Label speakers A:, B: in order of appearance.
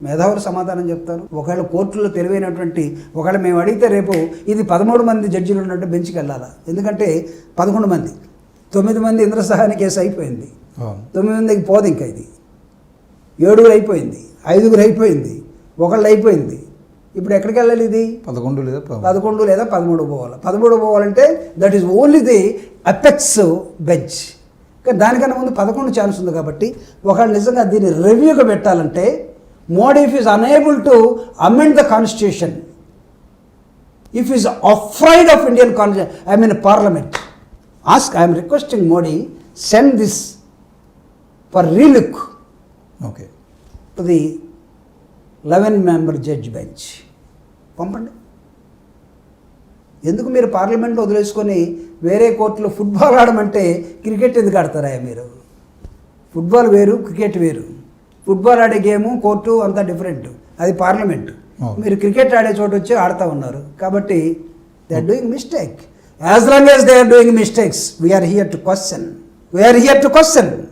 A: మేధావులు సమాధానం చెప్తారు. ఒకవేళ కోర్టులో తెలివైనటువంటి ఒకవేళ మేము అడిగితే రేపు ఇది 13 మంది జడ్జిలు ఉన్నట్టు బెంచ్కి వెళ్ళాలా, ఎందుకంటే 11 మంది 9 మంది ఇంద్రసహాని కేసు అయిపోయింది, 9 మందికి పోదు, ఇంకా ఇది 7 అయిపోయింది, 5 అయిపోయింది, 1 అయిపోయింది. ఇప్పుడు ఎక్కడికి వెళ్ళాలి? ఇది 11 లేదా 13 పోవాలి. 13 పోవాలంటే that is only the apex bench. కానీ దానికన్నా ముందు 11 ఛాన్స్ ఉంది. కాబట్టి ఒకవేళ నిజంగా దీన్ని రివ్యూగా పెట్టాలంటే Modi, if he is unable to amend the constitution, if he is afraid of Indian constitution, parliament, I am requesting Modi, send this for relook to the 11-member judge bench. పంపండి. ఎందుకు మీరు parliament వదిలేసుకొని వేరే కోర్టులో football ఆడమంటే cricket ఎందుకు ఆడతారా మీరు? Football వేరు, క్రికెట్ వేరు. ఫుట్బాల్ ఆడే గేము, కోర్టు అంతా డిఫరెంట్, అది పార్లమెంట్. మీరు క్రికెట్ ఆడే చోటు వచ్చి ఆడుతూ ఉన్నారు. కాబట్టి they are doing mistake. As long as they are doing mistakes, we are here to question.